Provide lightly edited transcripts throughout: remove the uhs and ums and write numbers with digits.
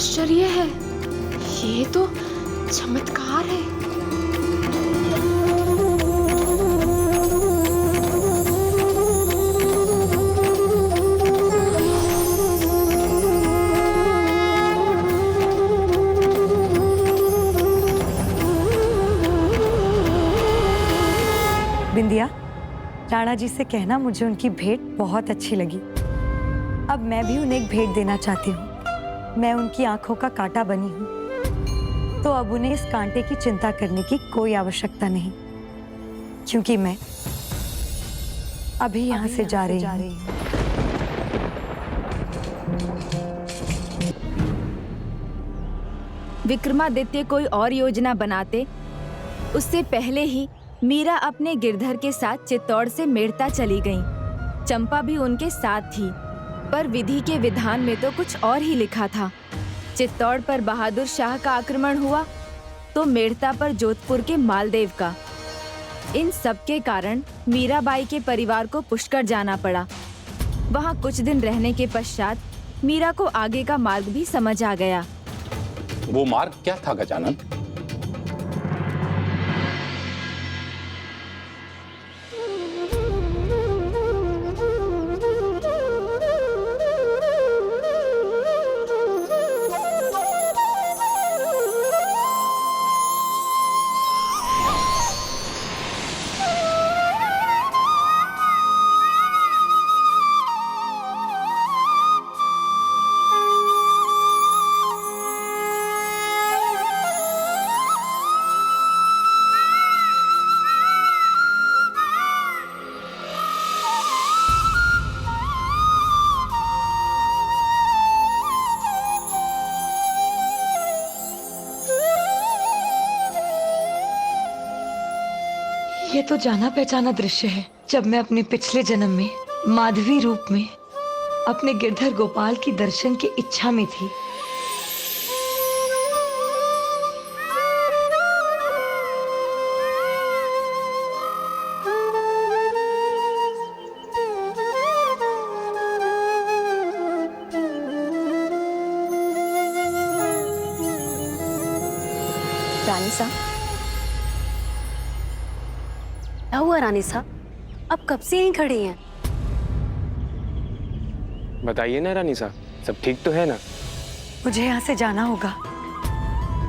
आश्चर्य है, ये तो चमत्कार है। बिंदिया, राणा जी से कहना मुझे उनकी भेंट बहुत अच्छी लगी। अब मैं भी उन्हें एक भेंट देना चाहती हूँ। मैं उनकी आंखों का कांटा बनी हूँ, तो अब उन्हें इस कांटे की चिंता करने की कोई आवश्यकता नहीं, क्योंकि मैं अभी यहाँ से जा रही हूँ। विक्रमादित्य कोई और योजना बनाते उससे पहले ही मीरा अपने गिरधर के साथ चित्तौड़ से मेड़ता चली गईं। चंपा भी उनके साथ थी, पर विधि के विधान में तो कुछ और ही लिखा था। चित्तौड़ पर बहादुर शाह का आक्रमण हुआ तो मेड़ता पर जोधपुर के मालदेव का। इन सब के कारण मीराबाई के परिवार को पुष्कर जाना पड़ा। वहाँ कुछ दिन रहने के पश्चात मीरा को आगे का मार्ग भी समझ आ गया। वो मार्ग क्या था गजानन? ये तो जाना पहचाना दृश्य है। जब मैं अपने पिछले जन्म में माधवी रूप में अपने गिरधर गोपाल की दर्शन की इच्छा में थी। रानी साहब, क्या हुआ रानी साहब? आप कब से यहीं खड़ी हैं? बताइए ना रानी साहब, सब ठीक तो है ना? मुझे यहाँ से जाना होगा।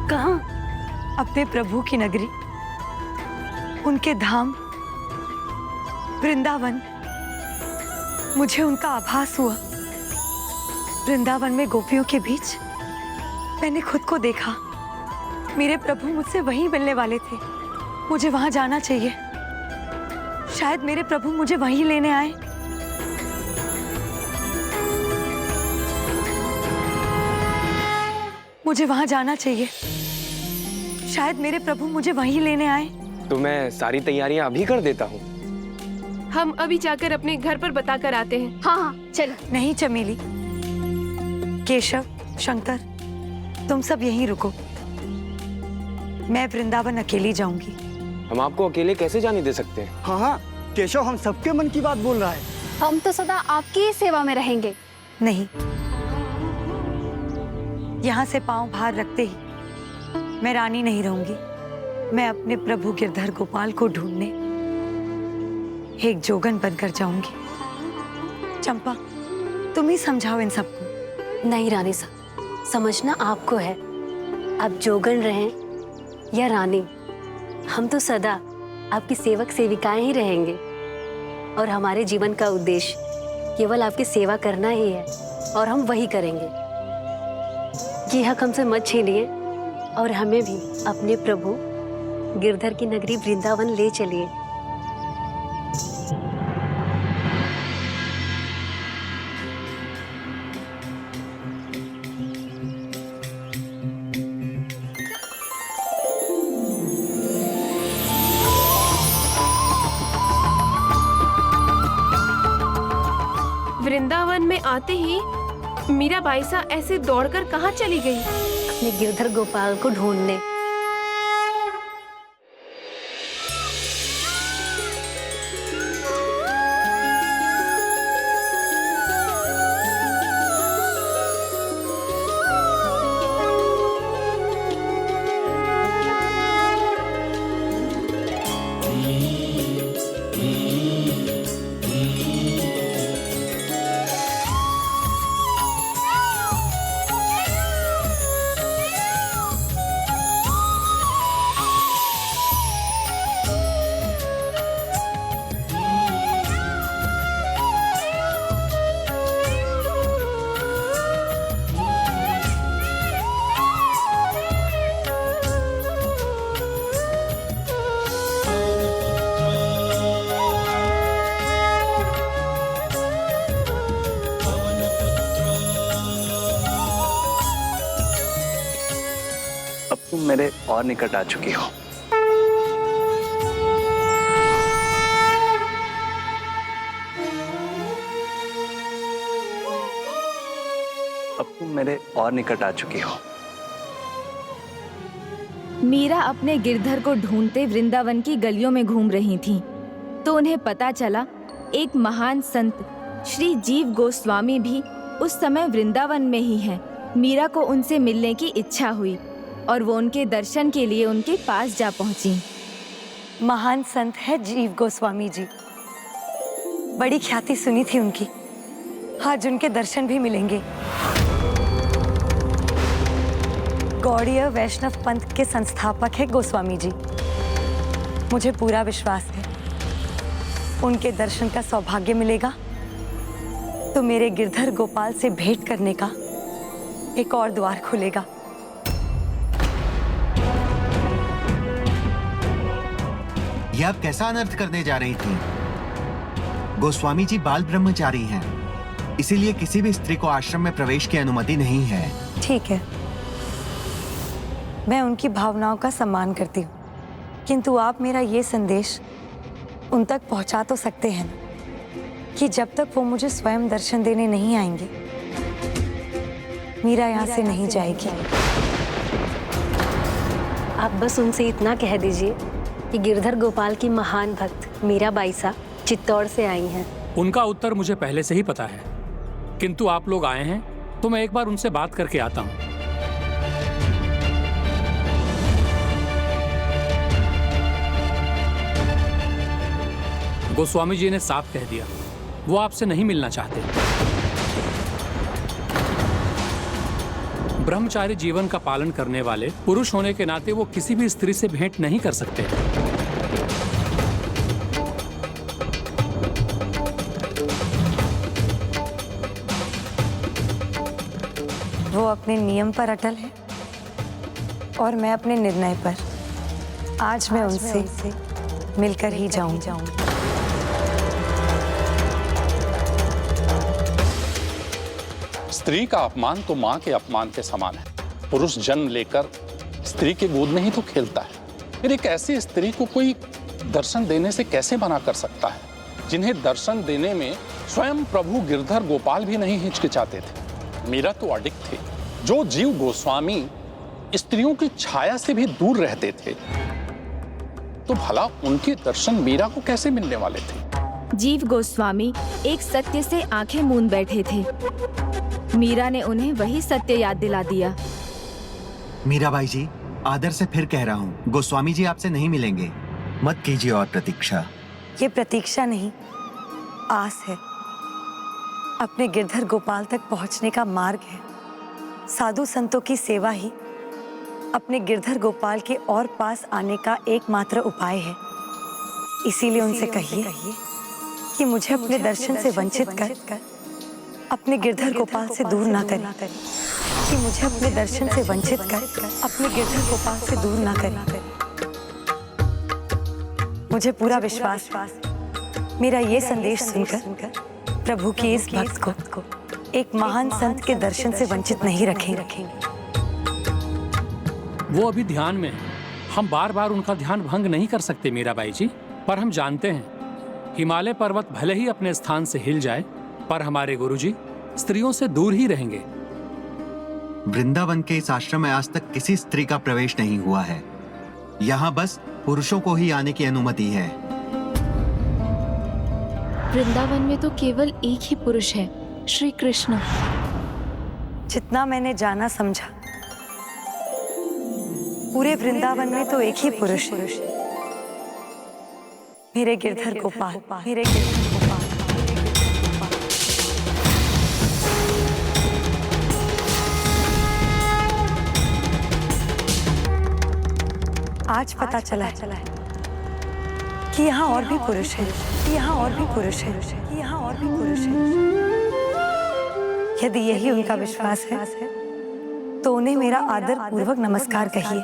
कहाँ? अपने प्रभु की नगरी, उनके धाम वृंदावन। मुझे उनका आभास हुआ। वृंदावन में गोपियों के बीच मैंने खुद को देखा। मेरे प्रभु मुझसे वहीं मिलने वाले थे। मुझे वहां जाना चाहिए। शायद मेरे प्रभु मुझे वहीं लेने आए। मुझे वहां जाना चाहिए। शायद मेरे प्रभु मुझे वहीं लेने आए। तो मैं सारी तैयारियां अभी कर देता हूँ। हम अभी जाकर अपने घर पर बता कर आते हैं। हाँ हाँ चलो। नहीं चमेली, केशव, शंकर, तुम सब यहीं रुको। मैं वृंदावन अकेली जाऊंगी। हम आपको अकेले कैसे जाने दे सकते हैं? हाँ हाँ केशव, हम सबके मन की बात बोल रहा है। हम तो सदा आपकी ही सेवा में रहेंगे। नहीं, यहाँ से पांव बाहर रखते ही मैं रानी नहीं रहूंगी। मैं अपने प्रभु गिरधर गोपाल को ढूंढने एक जोगन बनकर जाऊंगी। चंपा, तुम ही समझाओ इन सबको। नहीं रानी साहब, समझना आपको है। आप जोगन रहें या रानी, हम तो सदा आपकी सेवक सेविकाएं ही रहेंगे। और हमारे जीवन का उद्देश्य केवल आपकी सेवा करना ही है, और हम वही करेंगे। ये हक हमसे मत छीनिए और हमें भी अपने प्रभु गिरधर की नगरी वृंदावन ले चलिए। वृंदावन में आते ही मीराबाई सा ऐसे दौड़कर कहाँ चली गई? अपने गिरधर गोपाल को ढूंढने। तुम मेरे और निकट आ चुकी हो। अब तुम मेरे और निकट आ चुकी हो। मीरा अपने गिरधर को ढूंढते वृंदावन की गलियों में घूम रही थीं, तो उन्हें पता चला एक महान संत श्री जीव गोस्वामी भी उस समय वृंदावन में ही हैं। मीरा को उनसे मिलने की इच्छा हुई और वो उनके दर्शन के लिए उनके पास जा पहुंची। महान संत है जीव गोस्वामी जी, बड़ी ख्याति सुनी थी उनकी, आज उनके दर्शन भी मिलेंगे। गौड़ीय वैष्णव पंथ के संस्थापक है गोस्वामी जी। मुझे पूरा विश्वास है उनके दर्शन का सौभाग्य मिलेगा तो मेरे गिरधर गोपाल से भेंट करने का एक और द्वार खुलेगा। यह आप कैसा अनर्थ करने जा रही थी? गोस्वामी जी बाल ब्रह्मचारी हैं, इसीलिए किसी भी स्त्री को आश्रम में प्रवेश की अनुमति नहीं है। ठीक है, मैं उनकी भावनाओं का सम्मान करती हूँ, किंतु आप मेरा ये संदेश उन तक पहुँचा तो सकते हैं कि जब तक वो मुझे स्वयं दर्शन देने नहीं आएंगे, मीरा यहाँ से नहीं जाएगी। आप बस उनसे इतना कह दीजिए कि गिरधर गोपाल की महान भक्त मीरा बाईसा चित्तौड़ से आई हैं। उनका उत्तर मुझे पहले से ही पता है, किंतु आप लोग आए हैं तो मैं एक बार उनसे बात करके आता हूँ। गोस्वामी जी ने साफ कह दिया, वो आपसे नहीं मिलना चाहते। ब्रह्मचारी जीवन का पालन करने वाले पुरुष होने के नाते वो किसी भी स्त्री से भेंट नहीं कर सकते। वो अपने नियम पर अटल है और मैं अपने निर्णय पर। आज मैं उनसे मिलकर ही जाऊंगी। स्त्री का अपमान तो माँ के अपमान के समान है। पुरुष जन्म लेकर स्त्री के गोद में ही तो खेलता है। फिर एक ऐसी स्त्री को कोई दर्शन देने से कैसे मना कर सकता है, जिन्हें दर्शन देने में स्वयं प्रभु गिरधर गोपाल भी नहीं हिचकिचाते थे। मीरा तो अडिग थे। जो जीव गोस्वामी स्त्रियों की छाया से भी दूर रहते थे, तो भला उनके दर्शन मीरा को कैसे मिलने वाले थे? जीव गोस्वामी एक सत्य से आंखें मूंद बैठे थे। मीरा ने उन्हें वही सत्य याद दिला दिया। मीराबाई जी, आदर से फिर कह रहा हूँ, गोस्वामी जी आपसे नहीं मिलेंगे। मत कीजिए और प्रतीक्षा। ये प्रतीक्षा नहीं, आस है। अपने गिरधर गोपाल तक पहुंचने का मार्ग है। साधु संतों की सेवा ही अपने गिरधर गोपाल के और पास आने का एकमात्र उपाय है। इसीलिए उनसे कहिए कि मुझे अपने दर्शन से वंचित कर अपने गिरधर गोपाल से दूर ना करें। कि मुझे अपने दर्शन से वंचित कर अपने गिरधर गोपाल से दूर ना करें। मुझे पूरा विश्वास मेरा ये संदेश सुनकर प्रभु की इस भक्त को एक महान संत के दर्शन से वंचित नहीं रखेंगे। वो अभी ध्यान में है। हम बार बार उनका ध्यान भंग नहीं कर सकते मीराबाई जी, पर हम जानते हैं हिमालय पर्वत भले ही अपने स्थान से हिल जाए, पर हमारे गुरुजी स्त्रियों से दूर ही रहेंगे। वृंदावन के इस आश्रम में आज तक किसी स्त्री का प्रवेश नहीं हुआ है। यहाँ बस पुरुषों को ही आने की अनुमति है। वृंदावन में तो केवल एक ही पुरुष है, श्री कृष्ण। जितना मैंने जाना समझा, पूरे वृंदावन में तो एक ही पुरुष है, मेरे गिरधर गोपाल। मेरे गिरधर गोपाल। आज पता चला है कि यहाँ और भी पुरुष है। यहाँ और भी पुरुष है। यहाँ और भी पुरुष है। यदि यही उनका विश्वास है तो उन्हें मेरा आदर पूर्वक नमस्कार कहिए।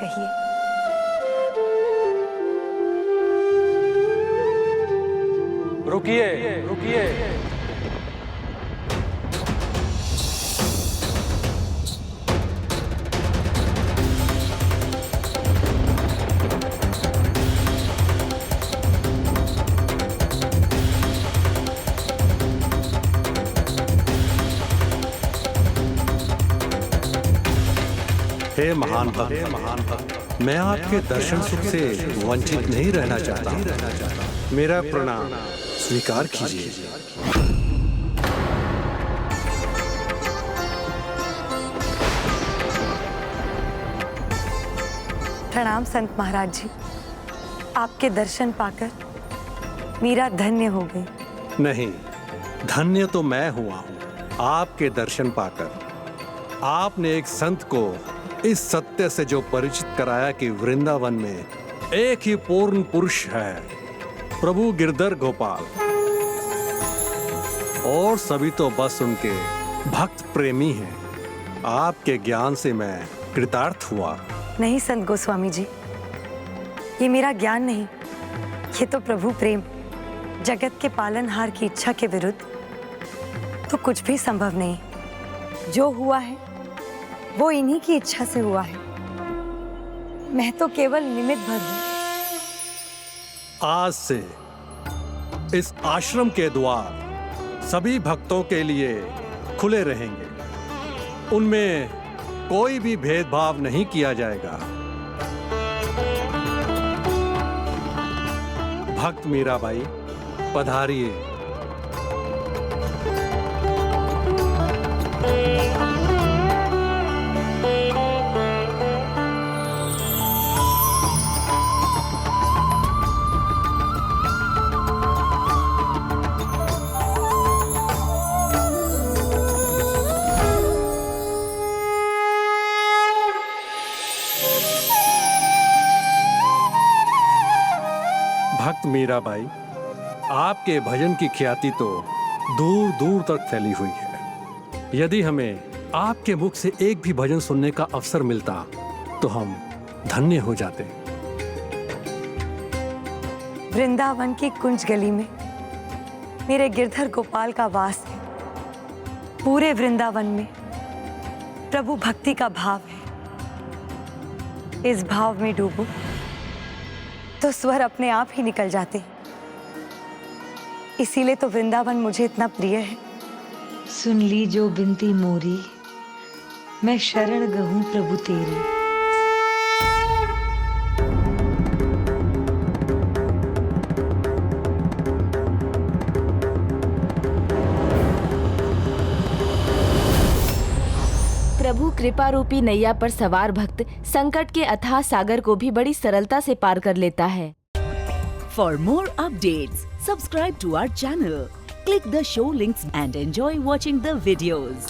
रुकिए, रुकिए। हे महान भक्त, मैं आपके दर्शन सुख से वंचित नहीं रहना चाहता। मेरा प्रणाम स्वीकार कीजिए। प्रणाम संत महाराज जी। आपके दर्शन पाकर मीरा धन्य हो गई। नहीं, धन्य तो मैं हुआ हूँ आपके दर्शन पाकर। आपने एक संत को इस सत्य से जो परिचित कराया कि वृंदावन में एक ही पूर्ण पुरुष है, प्रभु गिरधर गोपाल, और सभी तो बस उनके भक्त प्रेमी हैं। आपके ज्ञान से मैं कृतार्थ हुआ। नहीं संत गोस्वामी जी, ये मेरा ज्ञान नहीं, ये तो प्रभु प्रेम। जगत के पालनहार की इच्छा के विरुद्ध तो कुछ भी संभव नहीं। जो हुआ है वो इन्हीं की इच्छा से हुआ है। मैं तो केवल निमित्त भर हूं। आज से इस आश्रम के द्वार सभी भक्तों के लिए खुले रहेंगे। उनमें कोई भी भेदभाव नहीं किया जाएगा। भक्त मीराबाई, पधारिए। भक्त मीराबाई, आपके भजन की ख्याति तो दूर दूर तक फैली हुई है। यदि हमें आपके मुख से एक भी भजन सुनने का अवसर मिलता तो हम धन्य हो जाते। वृंदावन की कुंज गली में मेरे गिरधर गोपाल का वास है। पूरे वृंदावन में प्रभु भक्ति का भाव है। इस भाव में डूबो तो स्वर अपने आप ही निकल जाते। इसीलिए तो वृंदावन मुझे इतना प्रिय है। सुन ली जो बिनती मोरी, मैं शरण गहूं प्रभु तेरी। प्रभु कृपा रूपी नैया पर सवार भक्त संकट के अथाह सागर को भी बड़ी सरलता से पार कर लेता है। For more updates, subscribe to our channel, click the show links and enjoy watching the videos.